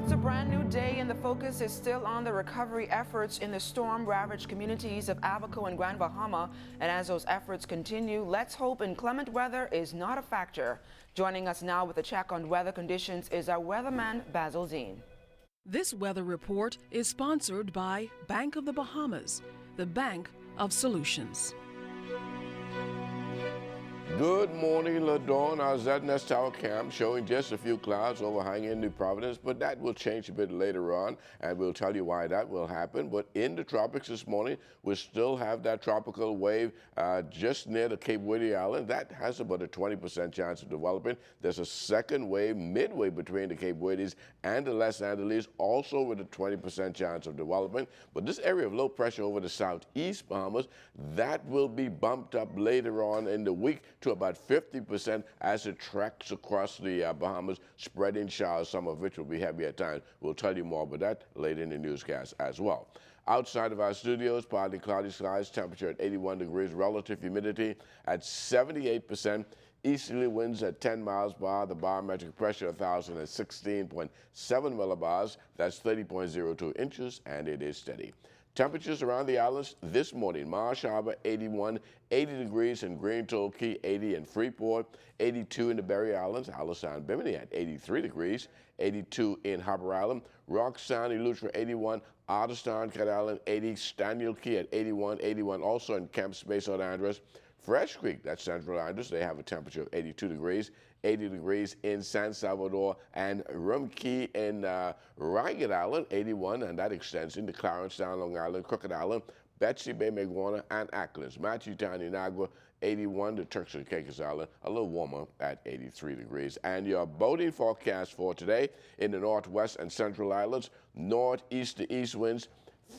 It's a brand new day and the focus is still on the recovery efforts in the storm-ravaged communities of Abaco and Grand Bahama. And as those efforts continue, let's hope inclement weather is not a factor. Joining us now with a check on weather conditions is our weatherman, Basil Zine. This weather report is sponsored by Bank of the Bahamas, the bank of solutions. Good morning, LaDawn. Our ZNS Tower Camp showing just a few clouds overhanging New Providence, but that will change a bit later on, and we'll tell you why that will happen. But in the tropics this morning, we still have that tropical wave just near the Cape Verde Island. That has about a 20% chance of developing. There's a second wave midway between the Cape Verdes and the Les Antilles, also with a 20% chance of development. But this area of low pressure over the southeast Bahamas, that will be bumped up later on in the week to about 50% as it tracks across the Bahamas, spreading showers, some of which will be heavy at times. We'll tell you more about that later in the newscast as well. Outside of our studios, partly cloudy skies, temperature at 81 degrees, relative humidity at 78%. Easterly winds at 10 miles per hour, the barometric pressure 1,016.7 millibars, that's 30.02 inches, and it is steady. Temperatures around the islands this morning: Marsh Harbor 81, 80 degrees in Green Toll Key, 80 in Freeport, 82 in the Berry Islands, Alice and Bimini at 83 degrees, 82 in Harper Island, Rock Sound, Eleuthera 81, Otterstown, Cat Island 80, Staniel Key at 81, 81 also in Camp Space, St. Andrews. Fresh Creek, that's Central Andrews, they have a temperature of 82 degrees, 80 degrees in San Salvador, and Rum Key in Ragged Island, 81, and that extends into Clarence Town, Long Island, Crooked Island, Betsy Bay, Maguana, and Acklands. Matthew Town, Inagua, 81, the Turks and Caicos Island, a little warmer at 83 degrees. And your boating forecast for today in the northwest and central islands: northeast to east winds,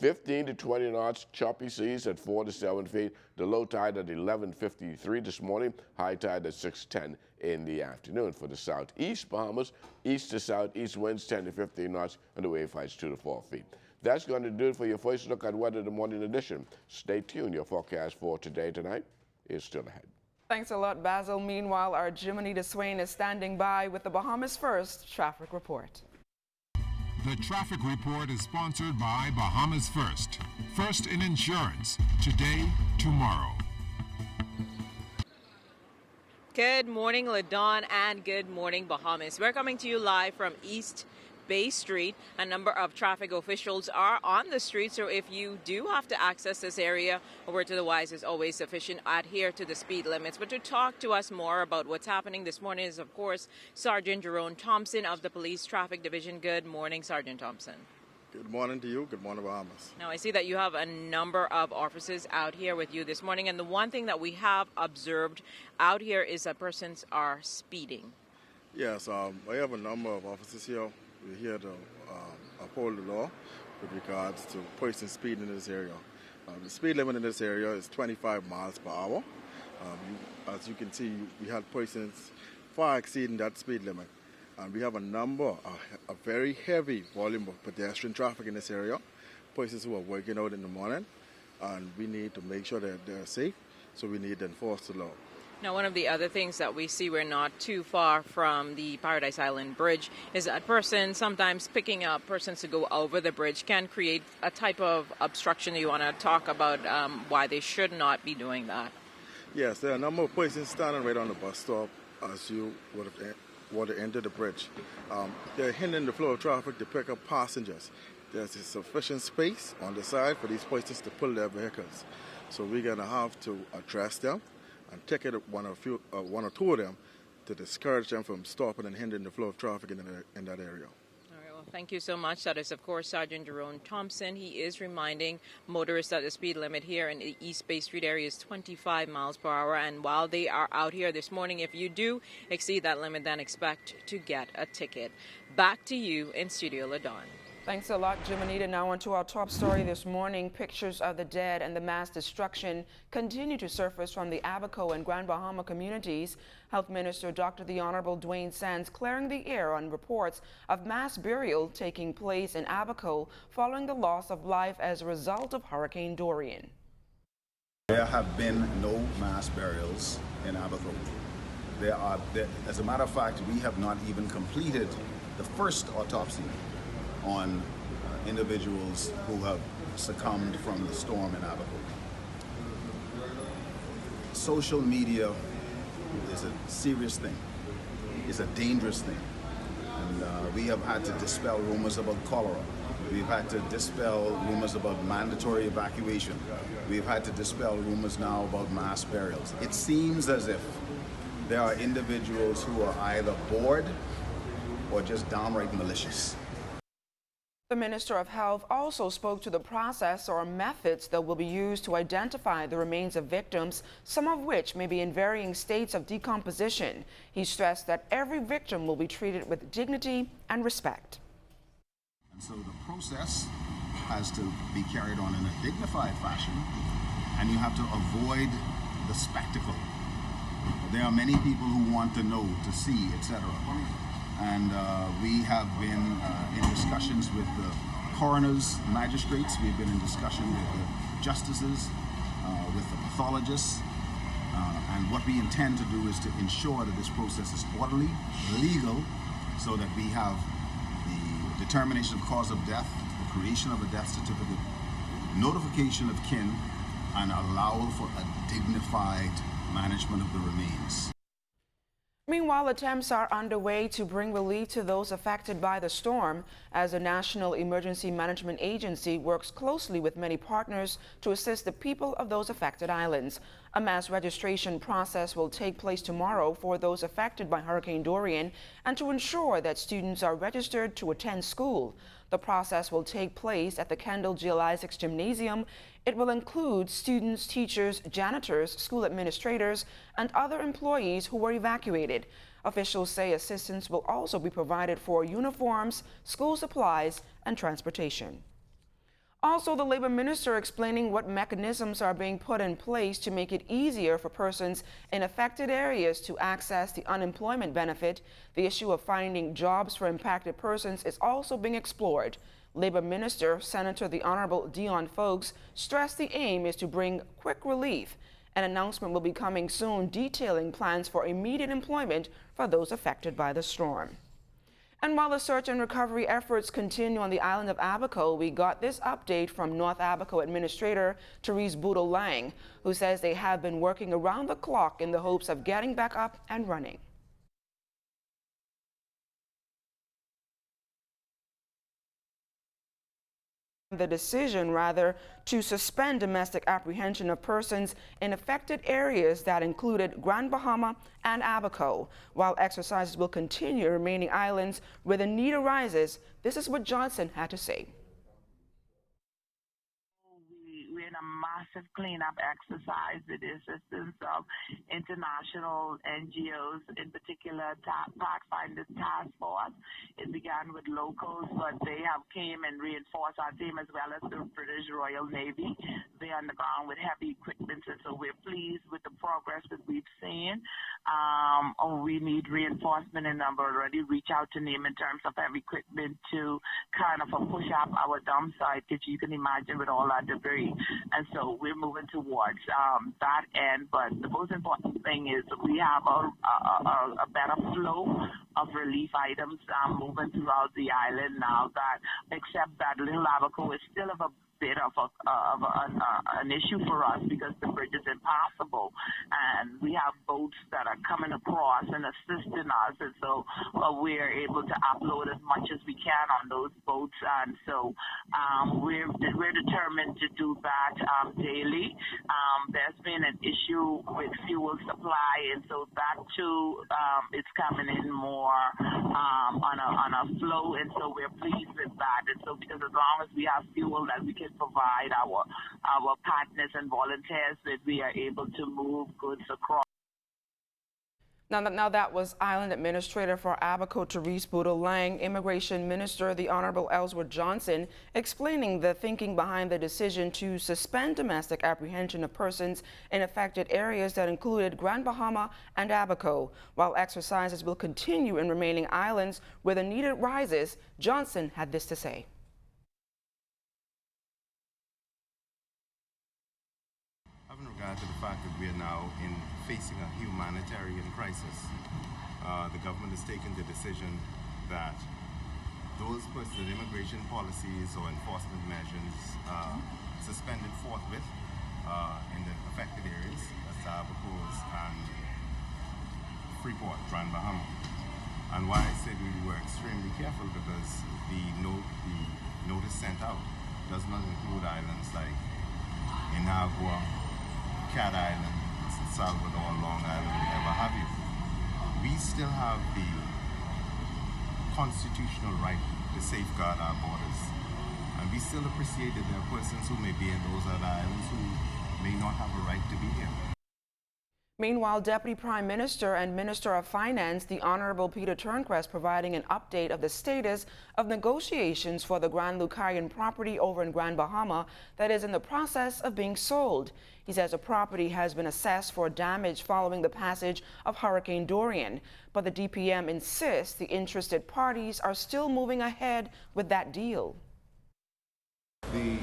15 to 20 knots, choppy seas at 4 to 7 feet. The low tide at 11:53 this morning, high tide at 6:10 in the afternoon. For the southeast Bahamas, east to southeast winds 10 to 15 knots, and the wave heights 2 to 4 feet. That's going to do it for your first look at weather, the morning edition. Stay tuned. Your forecast for tonight is still ahead. Thanks a lot, Basil. Meanwhile, our Jimonita Swain is standing by with the Bahamas First traffic report. The traffic report is sponsored by Bahamas First. First in insurance, today, tomorrow. Good morning, LaDawn, and good morning, Bahamas. We're coming to you live from East Bay Street. A number of traffic officials are on the street, so if you do have to access this area, a word to the wise is always sufficient. Adhere to the speed limits. But to talk to us more about what's happening this morning is, of course, Sergeant Jerome Thompson of the Police Traffic Division. Good morning, Sergeant Thompson. Good morning to you. Good morning, Bahamas. Now, I see that you have a number of officers out here with you this morning, and the one thing that we have observed out here is that persons are speeding. Yes, I have a number of officers here. We're here to uphold the law with regards to persons speeding in this area. The speed limit in this area is 25 miles per hour. As you can see, we had persons far exceeding that speed limit. And we have a very heavy volume of pedestrian traffic in this area, persons who are working out in the morning, and we need to make sure that they're safe, so we need to enforce the law. Now, one of the other things that we see, we're not too far from the Paradise Island Bridge, is that persons sometimes picking up persons to go over the bridge can create a type of obstruction. You want to talk about why they should not be doing that? Yes, there are a number of persons standing right on the bus stop as you would to enter the bridge. They're hindering the flow of traffic to pick up passengers. There's sufficient space on the side for these persons to pull their vehicles. So we're going to have to address them and ticket one or two of them to discourage them from stopping and hindering the flow of traffic in that area. Thank you so much. That is, of course, Sergeant Jerome Thompson. He is reminding motorists that the speed limit here in the East Bay Street area is 25 miles per hour. And while they are out here this morning, if you do exceed that limit, then expect to get a ticket. Back to you in Studio LaDawn. Thanks a lot, Jimonita. Now on to our top story this morning. Pictures of the dead and the mass destruction continue to surface from the Abaco and Grand Bahama communities. Health Minister Dr. The Honorable Dwayne Sands clearing the air on reports of mass burial taking place in Abaco following the loss of life as a result of Hurricane Dorian. There have been no mass burials in Abaco. As a matter of fact, we have not even completed the first autopsy on individuals who have succumbed from the storm in Abaco. Social media is a serious thing. It's a dangerous thing. And we have had to dispel rumors about cholera. We've had to dispel rumors about mandatory evacuation. We've had to dispel rumors now about mass burials. It seems as if there are individuals who are either bored or just downright malicious. The Minister of Health also spoke to the process or methods that will be used to identify the remains of victims, some of which may be in varying states of decomposition. He stressed that every victim will be treated with dignity and respect. And so the process has to be carried on in a dignified fashion, and you have to avoid the spectacle. There are many people who want to know, to see, etc. And we have been in discussions with the coroners, magistrates. We've been in discussion with the justices, with the pathologists. And what we intend to do is to ensure that this process is orderly, legal, so that we have the determination of cause of death, the creation of a death certificate, notification of kin, and allow for a dignified management of the remains. Meanwhile, attempts are underway to bring relief to those affected by the storm as the National Emergency Management Agency works closely with many partners to assist the people of those affected islands. A mass registration process will take place tomorrow for those affected by Hurricane Dorian and to ensure that students are registered to attend school. The process will take place at the Kendall Gill Isaacs Gymnasium. It will include students, teachers, janitors, school administrators, and other employees who were evacuated. Officials say assistance will also be provided for uniforms, school supplies, and transportation. Also, the Labor Minister explaining what mechanisms are being put in place to make it easier for persons in affected areas to access the unemployment benefit. The issue of finding jobs for impacted persons is also being explored. Labor Minister Senator the Honorable Dion Foulkes stressed the aim is to bring quick relief. An announcement will be coming soon detailing plans for immediate employment for those affected by the storm. And while the search and recovery efforts continue on the island of Abaco, we got this update from North Abaco Administrator Therese Boodle Lang, who says they have been working around the clock in the hopes of getting back up and running. The decision, to suspend domestic apprehension of persons in affected areas that included Grand Bahama and Abaco. While exercises will continue in remaining islands where the need arises, this is what Johnson had to say. We're in a massive cleanup exercise with the assistance of international NGOs, in particular Pathfinder Task Force. It began with locals, but they have came and reinforced our team as well as the British Royal Navy. They're on the ground with heavy equipment, and so we're pleased with the progress that we've seen. We need reinforcement, and I've already reached out to NIM in terms of heavy equipment to kind of push up our dump site, which you can imagine with all that debris. And so we're moving towards that end. But the most important thing is we have a better flow of relief items moving throughout the island now, that except that Little Abaco is still of a bit of an issue for us because the bridge is impassable, and we have boats that are coming across and assisting us, and so we're able to upload as much as we can on those boats, and so we're determined to do that daily. There's been an issue with fuel supply, and so that too is coming in more on a flow, and so we're pleased with that. And so because as long as we have fuel that we can provide our partners and volunteers, that we are able to move goods across. Now that was Island Administrator for Abaco, Therese Boodle Lang. Immigration Minister, the Honorable Ellsworth Johnson, explaining the thinking behind the decision to suspend domestic apprehension of persons in affected areas that included Grand Bahama and Abaco. While exercises will continue in remaining islands where the need arises, Johnson had this to say. Having regard to the fact that we are now facing a humanitarian crisis, the government has taken the decision that those the immigration policies or enforcement measures suspended forthwith in the affected areas, that's Abacos and Freeport, Grand Bahama. And why I said we were extremely careful because the notice sent out does not include islands like Inagua, Cat Island, Salvador, Long Island, whatever have you. We still have the constitutional right to safeguard our borders. And we still appreciate that there are persons who may be in those other islands who may not have a right to be here. Meanwhile, Deputy Prime Minister and Minister of Finance, the Honorable Peter Turnquest, providing an update of the status of negotiations for the Grand Lucayan property over in Grand Bahama that is in the process of being sold. He says the property has been assessed for damage following the passage of Hurricane Dorian, but the DPM insists the interested parties are still moving ahead with that deal. The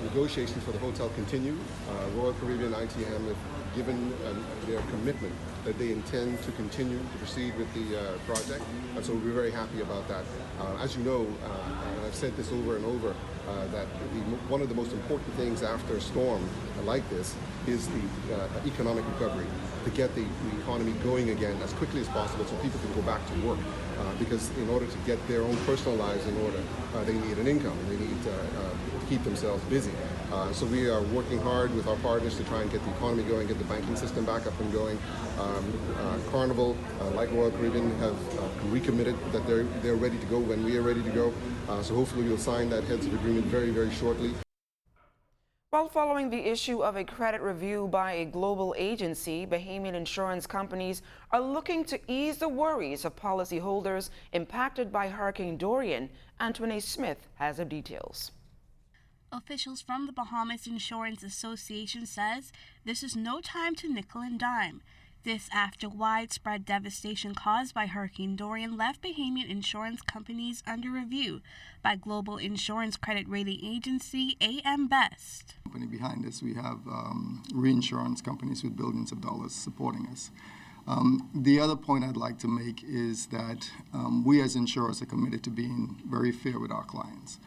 negotiations for the hotel continue. Royal Caribbean ITM have given their commitment that they intend to continue to proceed with the project, and so we're very happy about that. As you know, and I've said this over and over, that one of the most important things after a storm like this is the economic recovery, to get the economy going again as quickly as possible so people can go back to work. Because in order to get their own personal lives in order, they need an income and they need to keep themselves busy. So we are working hard with our partners to try and get the economy going, get the banking system back up and going. Carnival, like Royal Caribbean, have recommitted that they're ready to go when we are ready to go. So hopefully we'll sign that heads of agreement very, very shortly. While following the issue of a credit review by a global agency, Bahamian insurance companies are looking to ease the worries of policyholders impacted by Hurricane Dorian. Antoine Smith has the details. Officials from the Bahamas Insurance Association says this is no time to nickel and dime. This after widespread devastation caused by Hurricane Dorian left Bahamian insurance companies under review by global insurance credit rating agency AM Best. Behind us, we have reinsurance companies with billions of dollars supporting us. The other point I'd like to make is that we as insurers are committed to being very fair with our clients.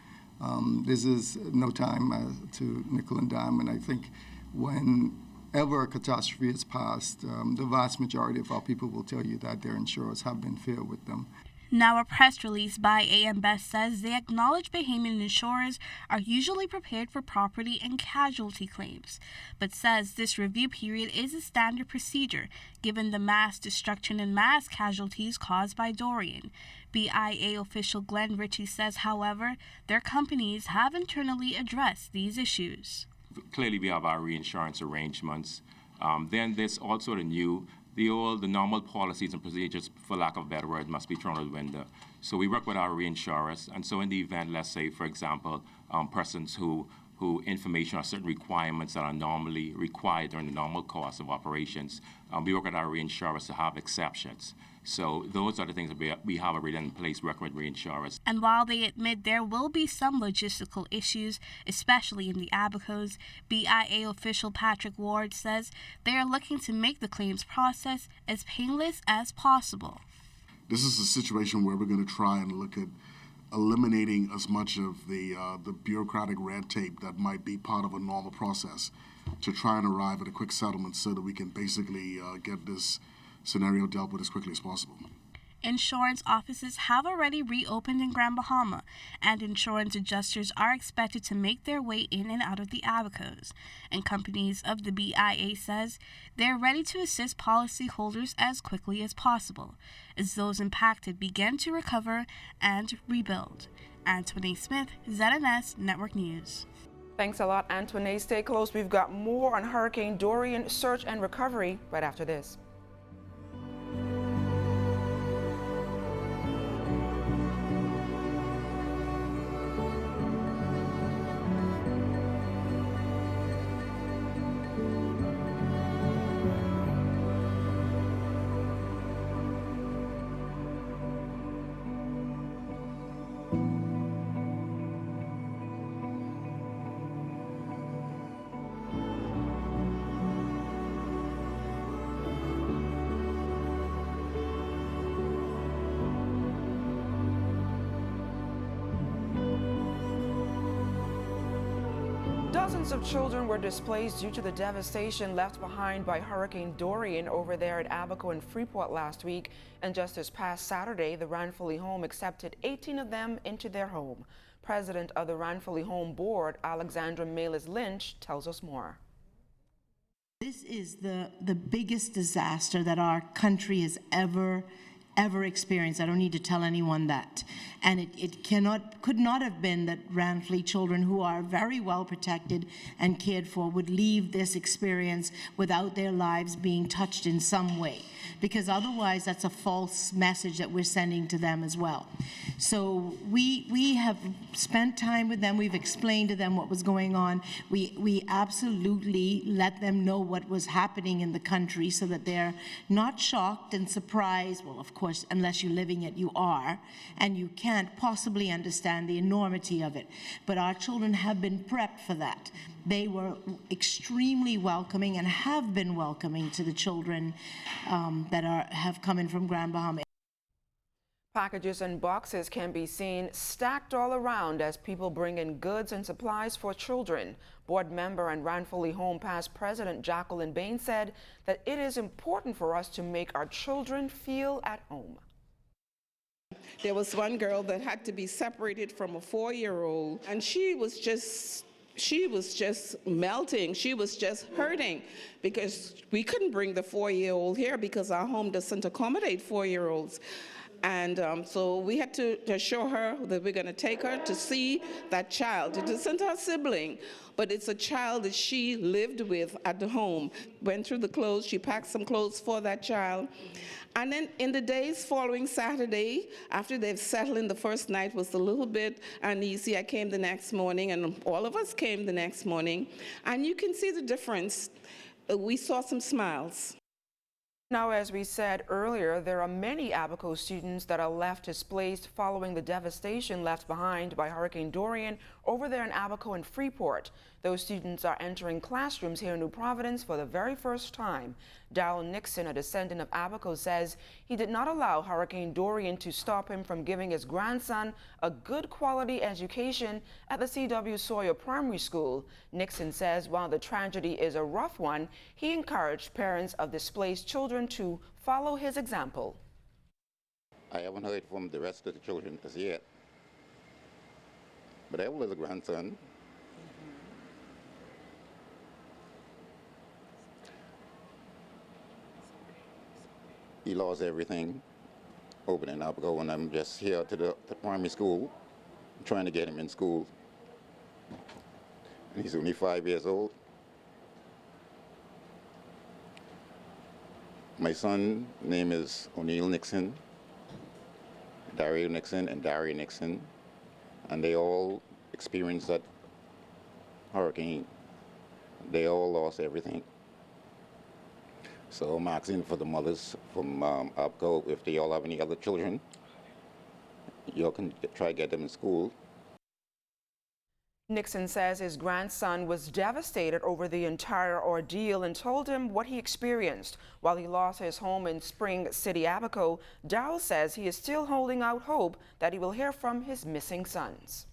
This is no time to nickel and dime, and I think whenever a catastrophe is passed, the vast majority of our people will tell you that their insurers have been fair with them. Now, a press release by AM Best says they acknowledge Bahamian insurers are usually prepared for property and casualty claims, but says this review period is a standard procedure given the mass destruction and mass casualties caused by Dorian. BIA official Glenn Ritchie says, however, their companies have internally addressed these issues. Clearly, we have our reinsurance arrangements. Then there's also the normal policies and procedures, for lack of a better word, must be thrown out the window. So we work with our reinsurers, and so in the event, let's say, for example, persons who information or certain requirements that are normally required during the normal course of operations, we work with our reinsurers to have exceptions. So those are the things that we have already in place working with reinsurers. And while they admit there will be some logistical issues, especially in the Abacos, BIA official Patrick Ward says they are looking to make the claims process as painless as possible. This is a situation where we're going to try and look at eliminating as much of the bureaucratic red tape that might be part of a normal process to try and arrive at a quick settlement so that we can basically get this scenario dealt with as quickly as possible. Insurance offices have already reopened in Grand Bahama, and insurance adjusters are expected to make their way in and out of the Abacos. And companies of the BIA says they're ready to assist policyholders as quickly as possible, as those impacted begin to recover and rebuild. Antoine Smith, ZNS Network News. Thanks a lot, Antoine. Stay close. We've got more on Hurricane Dorian search and recovery right after this. Thousands of children were displaced due to the devastation left behind by Hurricane Dorian over there at Abaco and Freeport last week. And just this past Saturday, the Ranfurly Home accepted 18 of them into their home. President of the Ranfurly Home Board, Alexandra Melis Lynch, tells us more. This is the biggest disaster that our country has ever experienced. I don't need to tell anyone that. And it could not have been that Ranfurly children, who are very well protected and cared for, would leave this experience without their lives being touched in some way. Because otherwise that's a false message that we're sending to them as well. So we have spent time with them. We've explained to them what was going on. We absolutely let them know what was happening in the country so that they're not shocked and surprised. Well, of course, unless you're living it, you are, and you can't possibly understand the enormity of it. But our children have been prepped for that. They were extremely welcoming and have been welcoming to the children that have come in from Grand Bahama. Packages and boxes can be seen stacked all around as people bring in goods and supplies for children. Board member and Ranfurly Home past president Jacqueline Bain said that it is important for us to make our children feel at home. There was one girl that had to be separated from a 4-year-old, and she was just melting. She was just hurting because we couldn't bring the 4-year-old here because our home doesn't accommodate 4-year-olds. And so we had to assure her that we're going to take her to see that child. It isn't her sibling, but it's a child that she lived with at the home. Went through the clothes, she packed some clothes for that child. And then in the days following Saturday, after they've settled in, the first night was a little bit uneasy. I came the next morning, and all of us came the next morning. And you can see the difference. We saw some smiles. Now, as we said earlier, there are many Abaco students that are left displaced following the devastation left behind by Hurricane Dorian over there in Abaco and Freeport. Those students are entering classrooms here in New Providence for the very first time. Darryl Nixon, a descendant of Abaco, says he did not allow Hurricane Dorian to stop him from giving his grandson a good quality education at the C.W. Sawyer Primary School. Nixon says while the tragedy is a rough one, he encouraged parents of displaced children to follow his example. I haven't heard from the rest of the children as yet, but I will as a grandson. He lost everything over in Abaco, and I'm just here to the primary school, trying to get him in school. And he's only 5 years old. My son's name is O'Neill Nixon, Dario Nixon, and Dari Nixon, and they all experienced that hurricane. They all lost everything. So I'm asking for the mothers from Abaco, if they all have any other children, you can try to get them in school. Nixon says his grandson was devastated over the entire ordeal and told him what he experienced. While he lost his home in Spring City, Abaco, Darryl says he is still holding out hope that he will hear from his missing sons.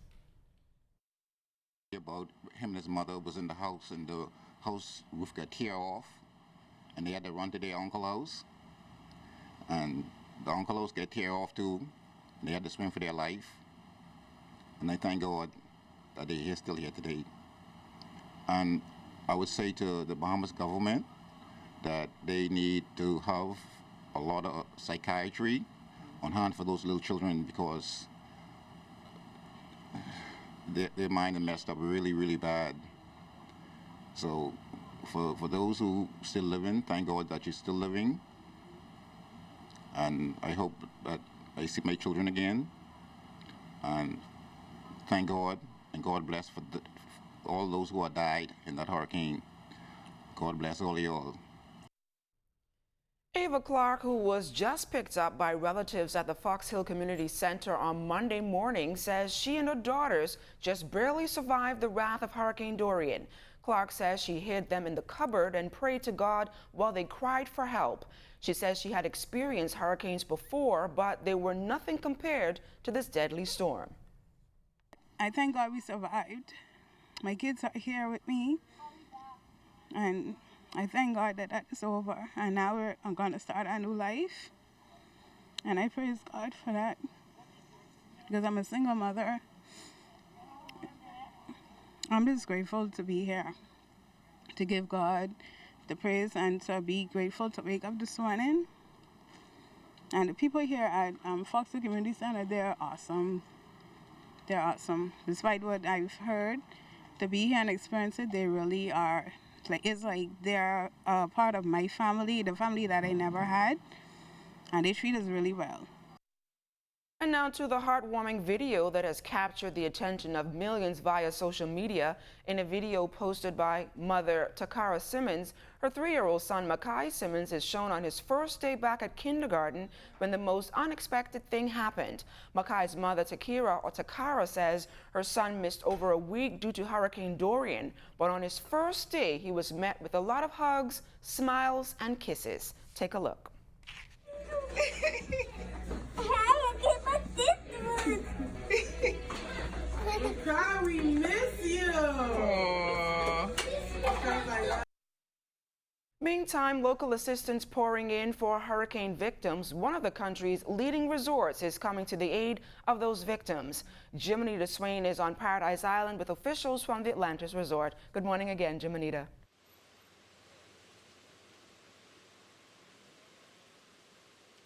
About him and his mother was in the house, and the house roof got tear off, and they had to run to their uncle's house, and the uncle's house got tear off too. They had to swim for their life, and I thank God that they're still here today. And I would say to the Bahamas government that they need to have a lot of psychiatry on hand for those little children, because their mind is messed up really, really bad. So for those who still living, thank God that you're still living. And I hope that I see my children again. And thank God, and God bless for all those who have died in that hurricane. God bless all of y'all. Ava Clark, who was just picked up by relatives at the Fox Hill Community Center on Monday morning, says she and her daughters just barely survived the wrath of Hurricane Dorian. Clark says she hid them in the cupboard and prayed to God while they cried for help. She says she had experienced hurricanes before, but they were nothing compared to this deadly storm. I thank God we survived. my kids are here with me, and I thank God that that is over, and now I'm going to start a new life, and I praise God for that, because I'm a single mother. I'm just grateful to be here, to give God the praise, and to be grateful to wake up this morning. And the people here at Foxwood Community Center, they're awesome. They're awesome. Despite what I've heard, to be here and experience it, they really are. It's like they're a part of my family, the family that I never had, and they treat us really well. And now to the heartwarming video that has captured the attention of millions via social media. In a video posted by mother Takara Simmons, her 3-year-old son Makai Simmons is shown on his first day back at kindergarten when the most unexpected thing happened. Makai's mother Takara says her son missed over a week due to Hurricane Dorian, but on his first day he was met with a lot of hugs, smiles, and kisses. Take a look. God, we miss you. Meantime, local assistance pouring in for hurricane victims. One of the country's leading resorts is coming to the aid of those victims. Jimonita Swain is on Paradise Island with officials from the Atlantis Resort. Good morning again, Jimonita.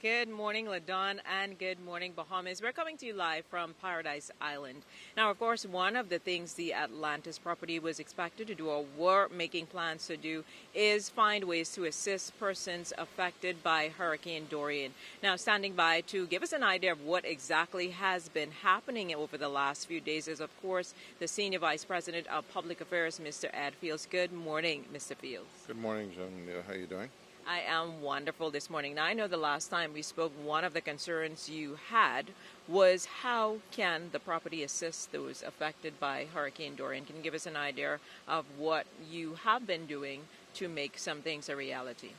Good morning, LaDawn, and good morning, Bahamas. We're coming to you live from Paradise Island. Now, of course, one of the things the Atlantis property was expected to do, or were making plans to do, is find ways to assist persons affected by Hurricane Dorian. Now, standing by to give us an idea of what exactly has been happening over the last few days is, of course, the Senior Vice President of Public Affairs, Mr. Ed Fields. Good morning, Mr. Fields. Good morning, John. How are you doing? I am wonderful this morning. Now, I know the last time we spoke, one of the concerns you had was how can the property assist those affected by Hurricane Dorian? Can you give us an idea of what you have been doing to make some things a reality?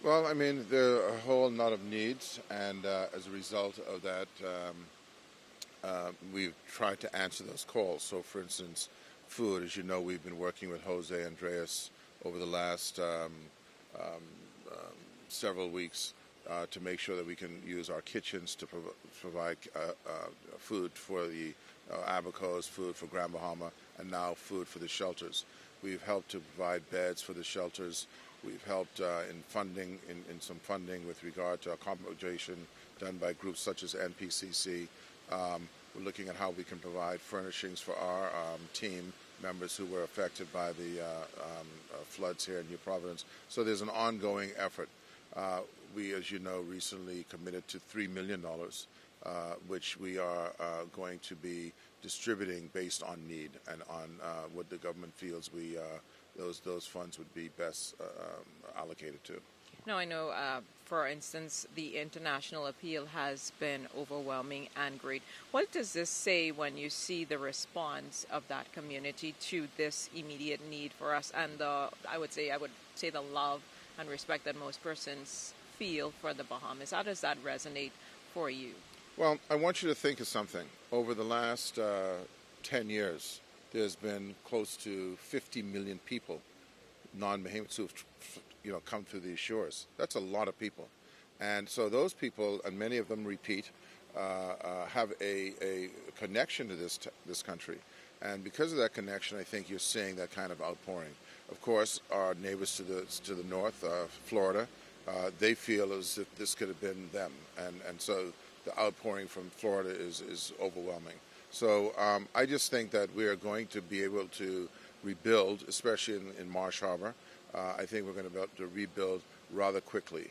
Well, I mean, there are a whole lot of needs, and as a result of that, we've tried to answer those calls. So, for instance, food, as you know, we've been working with Jose Andreas over the last several weeks to make sure that we can use our kitchens to provide food for the Abacos, food for Grand Bahama, and now food for the shelters. We've helped to provide beds for the shelters. We've helped in funding, in some funding with regard to accommodation done by groups such as NPCC. We're looking at how we can provide furnishings for our team members who were affected by the floods here in New Providence. So there's an ongoing effort. We, as you know, recently committed to $3 million, which we are going to be distributing based on need and on what the government feels those funds would be best allocated to. Now, I know, for instance, the international appeal has been overwhelming and great. What does this say when you see the response of that community to this immediate need for us and I would say the love and respect that most persons feel for the Bahamas? How does that resonate for you? Well, I want you to think of something. Over the last 10 years, there's been close to 50 million people, non-Bahamians, who've come through these shores. That's a lot of people. And so those people, and many of them repeat, have a connection to this country. And because of that connection, I think you're seeing that kind of outpouring. Of course, our neighbors to the north, Florida, they feel as if this could have been them. And so the outpouring from Florida is overwhelming. So I just think that we are going to be able to rebuild, especially in Marsh Harbor. I think we're going to be able to rebuild rather quickly.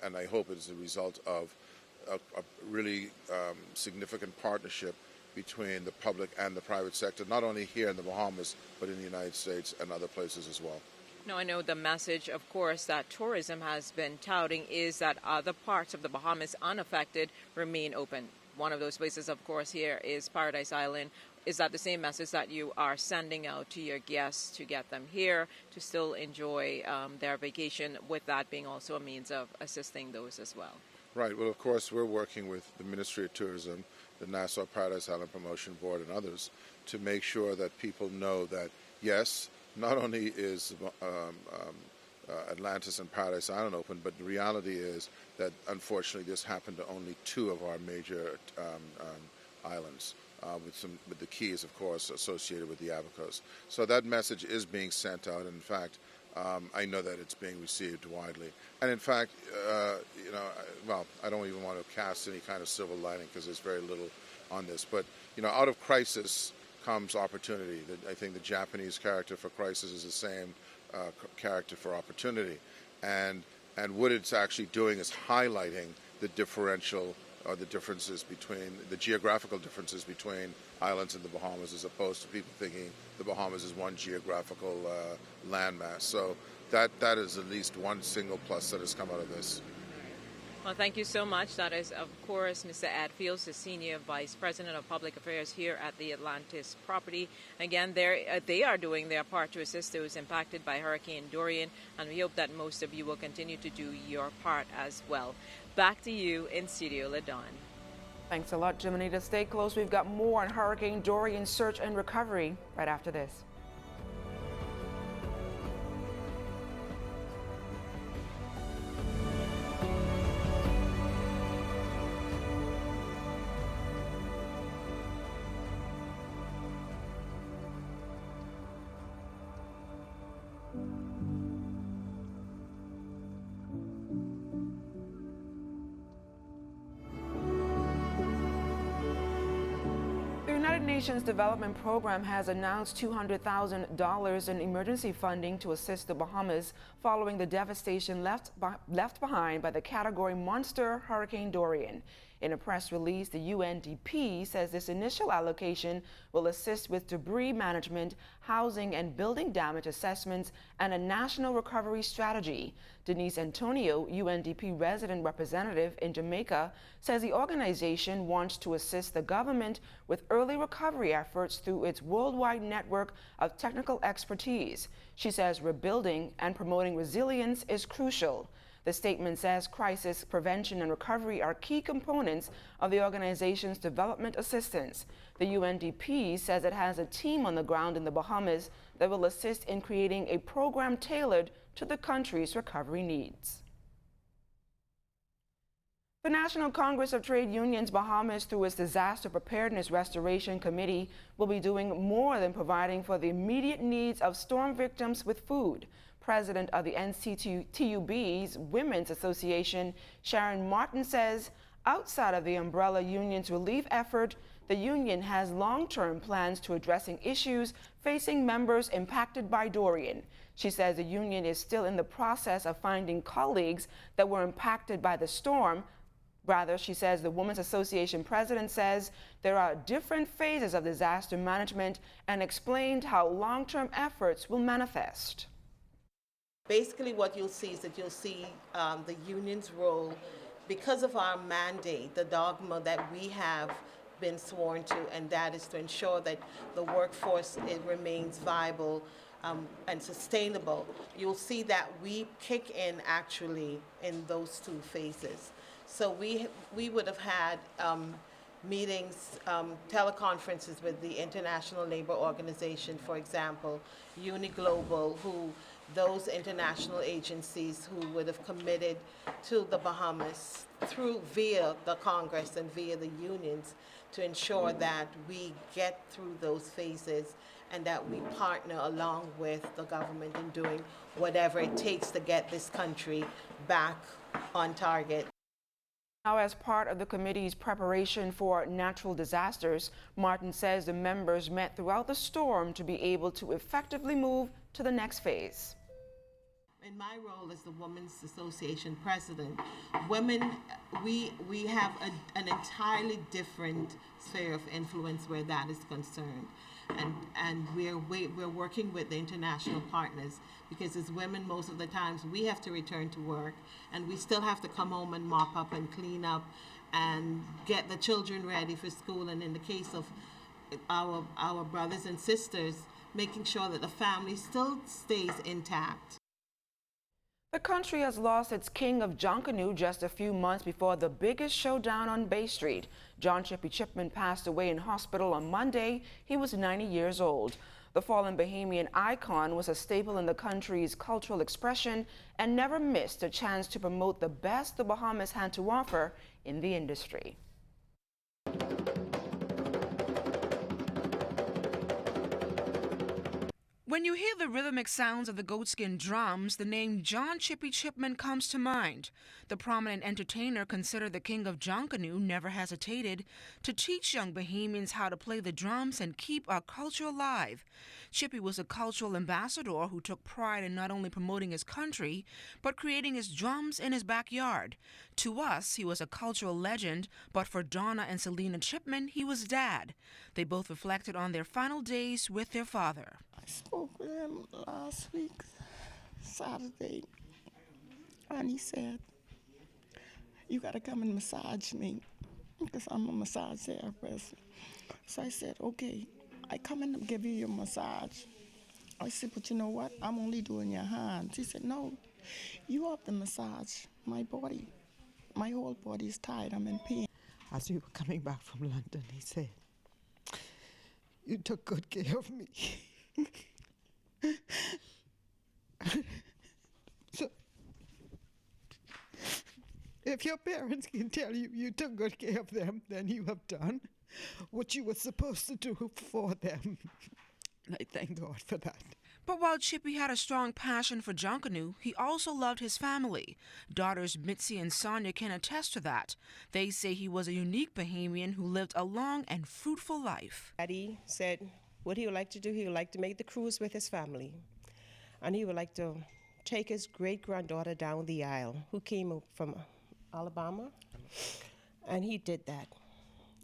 And I hope it's a result of a really significant partnership between the public and the private sector, not only here in the Bahamas, but in the United States and other places as well. Now, I know the message, of course, that tourism has been touting is that other parts of the Bahamas unaffected remain open. One of those places, of course, here is Paradise Island. Is that the same message that you are sending out to your guests to get them here to still enjoy their vacation, with that being also a means of assisting those as well? Right. Well, of course, we're working with the Ministry of Tourism, the Nassau Paradise Island Promotion Board, and others to make sure that people know that, yes, not only is Atlantis and Paradise Island open, but the reality is that unfortunately this happened to only 2 of our major islands, with the Keys, of course, associated with the Abacos. So that message is being sent out. In fact, I know that it's being received widely. And in fact, well, I don't even want to cast any kind of silver lining because there's very little on this. But, out of crisis comes opportunity. I think the Japanese character for crisis is the same character for opportunity. And what it's actually doing is highlighting the differential or the differences between the geographical differences between islands in the Bahamas, as opposed to people thinking the Bahamas is one geographical landmass. So that is at least one single plus that has come out of this. Well, thank you so much. That is, of course, Mr. Ed Fields, the Senior Vice President of Public Affairs here at the Atlantis property. Again, they are doing their part to assist those impacted by Hurricane Dorian, and we hope that most of you will continue to do your part as well. Back to you in studio, LaDawn. Thanks a lot, Jimonita. Stay close. We've got more on Hurricane Dorian search and recovery right after this. The United Nations Development Program has announced $200,000 in emergency funding to assist the Bahamas following the devastation left behind by the Category monster Hurricane Dorian. In a press release, the UNDP says this initial allocation will assist with debris management, housing and building damage assessments, and a national recovery strategy. Denise Antonio, UNDP resident representative in Jamaica, says the organization wants to assist the government with early recovery efforts through its worldwide network of technical expertise. She says rebuilding and promoting resilience is crucial. The statement says crisis prevention and recovery are key components of the organization's development assistance. The UNDP says it has a team on the ground in the Bahamas that will assist in creating a program tailored to the country's recovery needs. The National Congress of Trade Unions Bahamas, through its Disaster Preparedness Restoration Committee, will be doing more than providing for the immediate needs of storm victims with food. President of the NCTUB's Women's Association, Sharon Martin, says outside of the umbrella union's relief effort, the union has long-term plans to addressing issues facing members impacted by Dorian. She says the union is still in the process of finding colleagues that were impacted by the storm. Rather, she says the Women's Association president says there are different phases of disaster management and explained how long-term efforts will manifest. Basically, what you'll see is that you'll see the union's role because of our mandate, the dogma that we have been sworn to, and that is to ensure that the workforce remains viable and sustainable. You'll see that we kick in actually in those 2 phases. So we would have had meetings, teleconferences with the International Labor Organization, for example, UniGlobal, those international agencies who would have committed to the Bahamas via the Congress and via the unions to ensure that we get through those phases and that we partner along with the government in doing whatever it takes to get this country back on target. Now, as part of the committee's preparation for natural disasters, Martin says the members met throughout the storm to be able to effectively move to the next phase. In my role as the Women's Association president, women, we have an entirely different sphere of influence where that is concerned. And we're working with the international partners because as women, most of the times we have to return to work and we still have to come home and mop up and clean up and get the children ready for school. And in the case of our brothers and sisters, making sure that the family still stays intact. The country has lost its king of Junkanoo just a few months before the biggest showdown on Bay Street. John Chippy Chipman passed away in hospital on Monday. He was 90 years old. The fallen Bahamian icon was a staple in the country's cultural expression and never missed a chance to promote the best the Bahamas had to offer in the industry. When you hear the rhythmic sounds of the goatskin drums, the name John Chippy Chipman comes to mind. The prominent entertainer, considered the king of Junkanoo, never hesitated to teach young Bahamians how to play the drums and keep our culture alive. Chippy was a cultural ambassador who took pride in not only promoting his country, but creating his drums in his backyard. To us, he was a cultural legend, but for Donna and Selena Chipman, he was Dad. They both reflected on their final days with their father. I spoke with him last week, Saturday, and he said, "You got to come and massage me," because I'm a massage therapist. So I said, "Okay, I come and give you your massage." I said, "But you know what? I'm only doing your hands." He said, "No, you have to massage my body. My whole body is tired. I'm in pain." As we were coming back from London, he said, "You took good care of me." So, if your parents can tell you you took good care of them, then you have done what you were supposed to do for them. And I thank God for that. But while Chippy had a strong passion for Junkanoo, he also loved his family. Daughters Mitzi and Sonia can attest to that. They say he was a unique Bahamian who lived a long and fruitful life. Daddy said what he would like to do, he would like to make the cruise with his family. And he would like to take his great-granddaughter down the aisle, who came from Alabama. And he did that.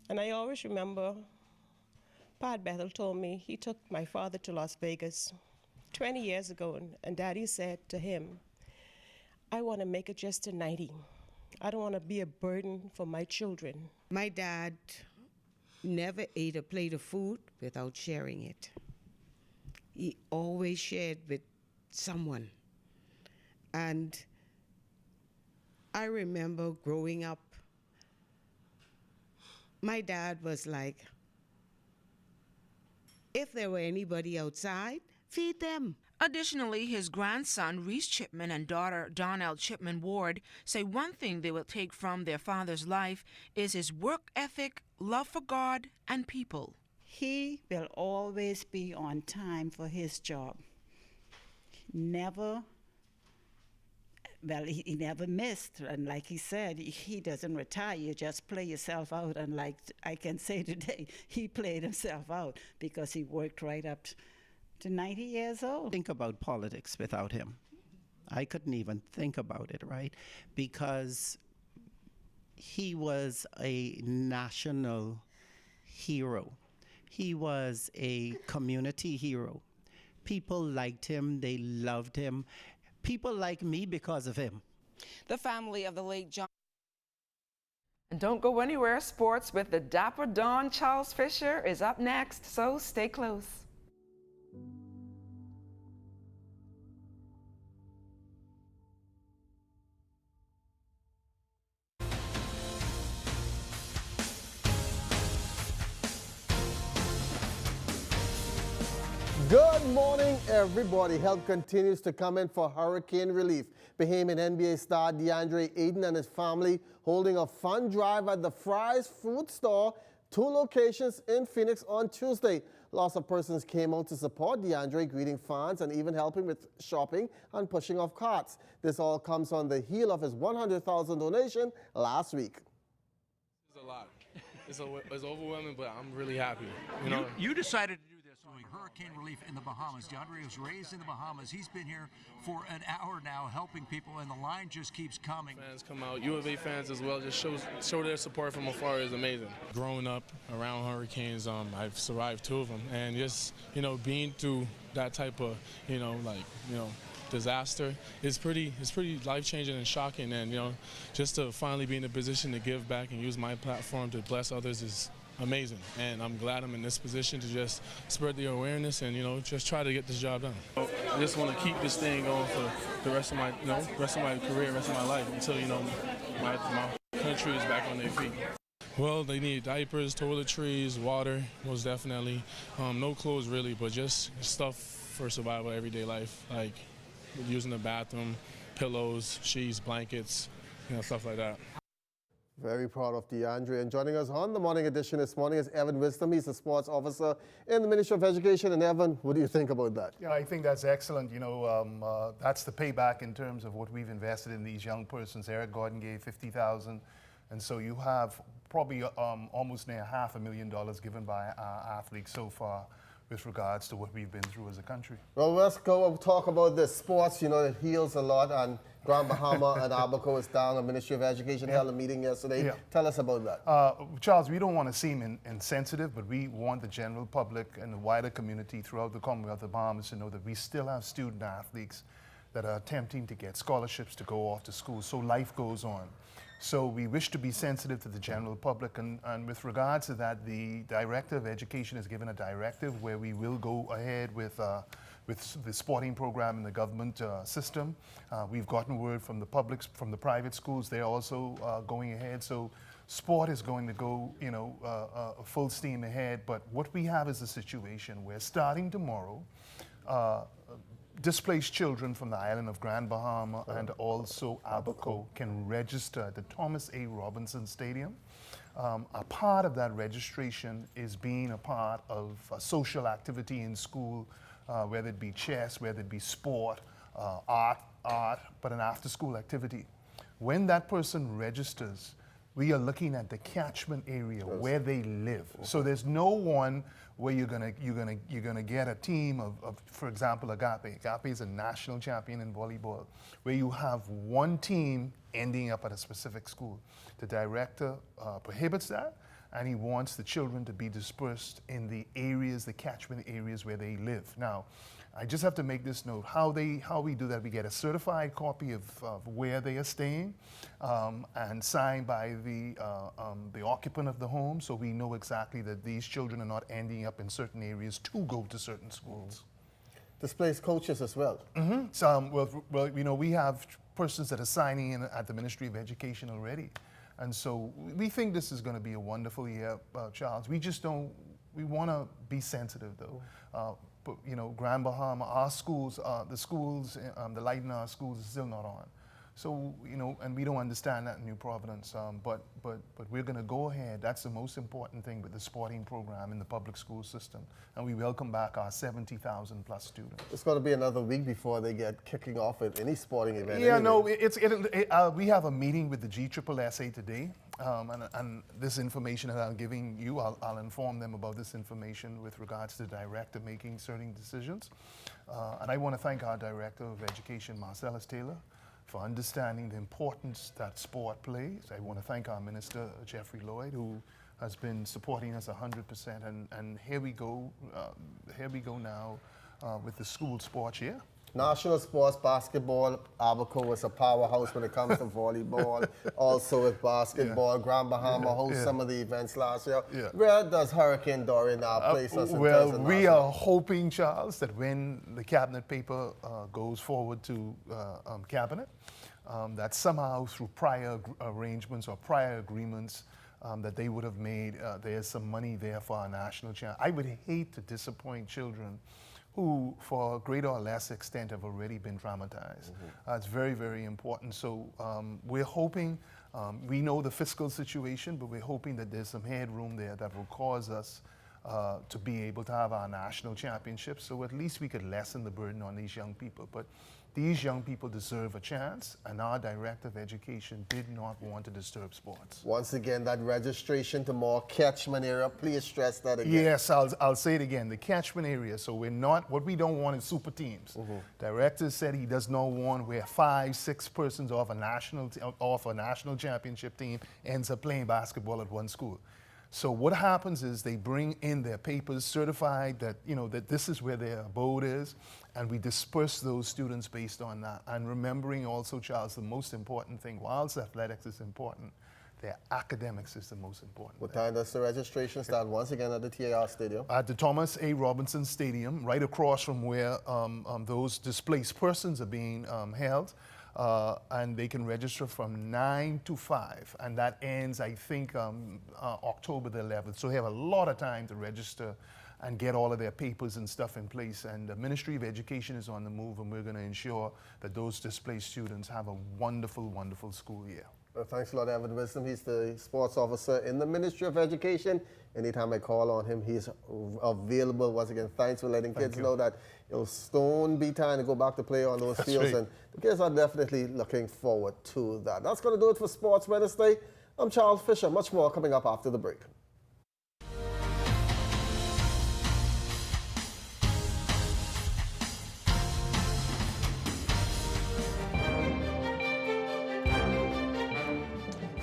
And I always remember Pat Bethel told me he took my father to Las Vegas 20 years ago, and Daddy said to him, "I want to make it just to 90. I don't want to be a burden for my children." My dad never ate a plate of food without sharing it. He always shared with someone. And I remember growing up, my dad was like, if there were anybody outside, feed them. Additionally, his grandson, Reese Chipman, and daughter, Donnell Chipman Ward, say one thing they will take from their father's life is his work ethic, love for God and people. He will always be on time for his job. Never, well, he never missed. And like he said, he doesn't retire. You just play yourself out. And like I can say today, he played himself out because he worked right up to 90 years old. Think about politics without him. I couldn't even think about it, right? Because he was a national hero. He was a community hero. People liked him, they loved him. People like me because of him. The family of the late John. And don't go anywhere. Sports with the Dapper Don Charles Fisher is up next, so stay close. Good morning, everybody. Help continues to come in for hurricane relief. Bahamian NBA star DeAndre Ayton and his family holding a fun drive at the Fry's Fruit Store, 2 locations in Phoenix on Tuesday. Lots of persons came out to support DeAndre, greeting fans and even helping with shopping and pushing off carts. This all comes on the heel of his $100,000 donation last week. It's a lot. It's overwhelming, but I'm really happy. You decided to do this doing hurricane relief in the Bahamas. DeAndre was raised in the Bahamas. He's been here for an hour now helping people, and the line just keeps coming. Fans come out, U of A fans as well, just show their support from afar is amazing. Growing up around hurricanes, I've survived 2 of them, and just, being through that type of, disaster is pretty life-changing and shocking, and just to finally be in a position to give back and use my platform to bless others is amazing. And I'm glad I'm in this position to just spread the awareness and, just try to get this job done. I just want to keep this thing going for the rest of my, rest of my career, rest of my life until, my country is back on their feet. Well, they need diapers, toiletries, water, most definitely. No clothes really, but just stuff for survival, everyday life, like using the bathroom, pillows, sheets, blankets, stuff like that. Very proud of DeAndre. And joining us on the morning edition this morning is Evan Wisdom. He's the sports officer in the Ministry of Education. And Evan, what do you think about that? Yeah, I think that's excellent. That's the payback in terms of what we've invested in these young persons. Eric Gordon gave $50,000. And so you have probably almost near $500,000 given by our athletes so far with regards to what we've been through as a country. Well, let's go and talk about the sports. It heals a lot, and Grand Bahama and Abaco is down. The Ministry of Education held a meeting yesterday. Yeah. Tell us about that. Charles, we don't want to seem insensitive, but we want the general public and the wider community throughout the Commonwealth of Bahamas to know that we still have student athletes that are attempting to get scholarships to go off to school. So life goes on. So we wish to be sensitive to the general public, and with regards to that, the Director of Education has given a directive where we will go ahead with the sporting program in the government system. We've gotten word from the private schools, they're also going ahead. So sport is going to go, full steam ahead. But what we have is a situation where starting tomorrow, displaced children from the island of Grand Bahama and also Abaco can register at the Thomas A. Robinson Stadium. A part of that registration is being a part of a social activity in school, whether it be chess, whether it be sport, art, but an after-school activity. When that person registers, we are looking at the catchment area where they live. So there's no one where you're gonna get a team of, for example, Agape. Agape is a national champion in volleyball, where you have one team ending up at a specific school. The director prohibits that, and he wants the children to be dispersed in the areas, the catchment areas where they live. Now, I just have to make this note, how we do that, we get a certified copy of where they are staying and signed by the occupant of the home, so we know exactly that these children are not ending up in certain areas to go to certain schools. Displaced coaches as well. Mm-hmm. So, we have persons that are signing in at the Ministry of Education already. And so we think this is going to be a wonderful year, Charles. We want to be sensitive though. But Grand Bahama, our schools, the light in our schools is still not on. So, and we don't understand that in New Providence, but we're going to go ahead. That's the most important thing with the sporting program in the public school system. And we welcome back our 70,000 plus students. It's going to be another week before they get kicking off at any sporting event. Yeah, anyway. no, we have a meeting with the GSSSA today. And this information that I'm giving you, I'll inform them about this information with regards to the director making certain decisions. And I want to thank our Director of Education, Marcellus Taylor, for understanding the importance that sport plays. I want to thank our Minister, Jeffrey Lloyd, who has been supporting us 100%. And here we go now with the school sports year. National sports, basketball, Abaco is a powerhouse when it comes to volleyball. Also with basketball, Grand Bahama hosts some of the events last year. Yeah. Where does Hurricane Dorian place us in well, terms of we national? are hoping, Charles, that when the cabinet paper goes forward to cabinet, that somehow through prior arrangements or prior agreements that they would have made, there's some money there for our national champ. I would hate to disappoint children who, for a greater or less extent, have already been traumatized. It's very, very important. So we're hoping, we know the fiscal situation, but we're hoping that there's some headroom there that will cause us to be able to have our national championships. So at least we could lessen the burden on these young people. But these young people deserve a chance, and our Director of Education did not want to disturb sports. Once again, that registration to more catchment area, please stress that again. Yes, I'll say it again, the catchment area. So what we don't want is super teams. Director said he does not want where 5, 6 persons off a national championship team ends up playing basketball at one school. So what happens is they bring in their papers certified that, that this is where their abode is, and we disperse those students based on that. And remembering also, Charles, the most important thing, whilst athletics is important, their academics is the most important. What time does the registration start? Once again at the TAR Stadium? At the Thomas A. Robinson Stadium, right across from where those displaced persons are being held. And they can register from 9 to 5, and that ends, I think, October the 11th. So they have a lot of time to register and get all of their papers and stuff in place. And the Ministry of Education is on the move, and we're going to ensure that those displaced students have a wonderful, wonderful school year. Well, thanks a lot, Evan Wisdom. He's the sports officer in the Ministry of Education. Anytime I call on him, he's available. Once again, thanks for letting kids know that it'll soon be time to go back to play on those fields. Right. And the kids are definitely looking forward to that. That's going to do it for Sports Wednesday. I'm Charles Fisher. Much more coming up after the break.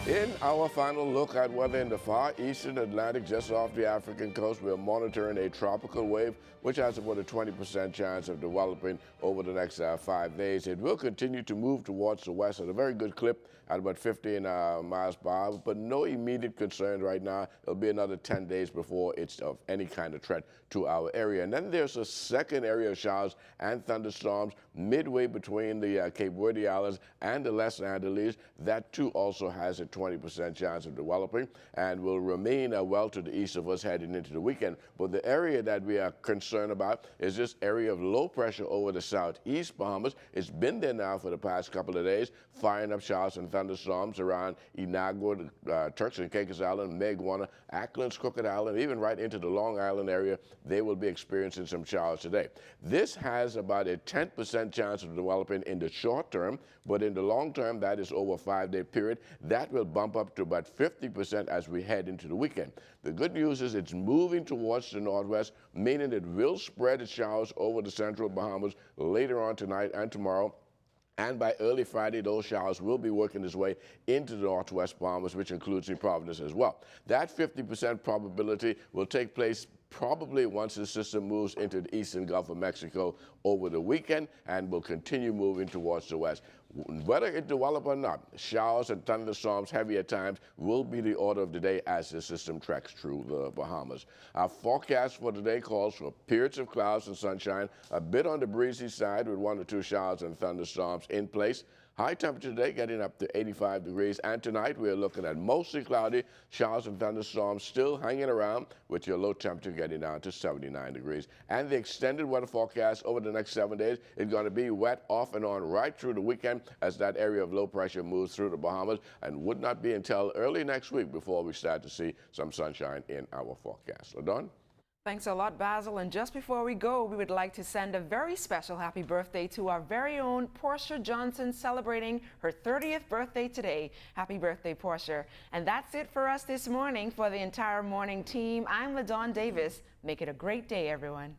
In our final look at weather in the far eastern Atlantic, just off the African coast, we're monitoring a tropical wave, which has about a 20% chance of developing over the next 5 days. It will continue to move towards the west at a very good clip at about 15 miles per hour, but no immediate concern right now. It'll be another 10 days before it's of any kind of threat to our area. And then there's a second area of showers and thunderstorms midway between the Cape Verde Islands and the Les Antilles. That too also has a 20% chance of developing and will remain well to the east of us heading into the weekend. But the area that we are concerned about is this area of low pressure over the southeast Bahamas. It's been there now for the past couple of days, firing up showers and thunderstorms around Inagua, Turks and Caicos Island, Maguana, Acklands, Crooked Island, even right into the Long Island area. They will be experiencing some showers today. This has about a 10% chance of developing in the short term, but in the long term, that is over a 5-day period. That will bump up to about 50% as we head into the weekend. The good news is it's moving towards the northwest, meaning it will spread its showers over the central Bahamas later on tonight and tomorrow. And by early Friday, those showers will be working its way into the northwest Bahamas, which includes New Providence as well. That 50% probability will take place probably once the system moves into the eastern Gulf of Mexico over the weekend and will continue moving towards the west. Whether it develops or not, showers and thunderstorms, heavy at times, will be the order of the day as the system treks through the Bahamas. Our forecast for today calls for periods of clouds and sunshine, a bit on the breezy side with 1 or 2 showers and thunderstorms in place. High temperature today getting up to 85 degrees, and tonight we're looking at mostly cloudy, showers and thunderstorms still hanging around with your low temperature getting down to 79 degrees. And the extended weather forecast over the next 7 days is going to be wet off and on right through the weekend as that area of low pressure moves through the Bahamas, and would not be until early next week before we start to see some sunshine in our forecast. LaDawn? Thanks a lot, Basil. And just before we go, we would like to send a very special happy birthday to our very own Portia Johnson, celebrating her 30th birthday today. Happy birthday, Portia. And that's it for us this morning. For the entire morning team, I'm LaDawn Davis. Make it a great day, everyone.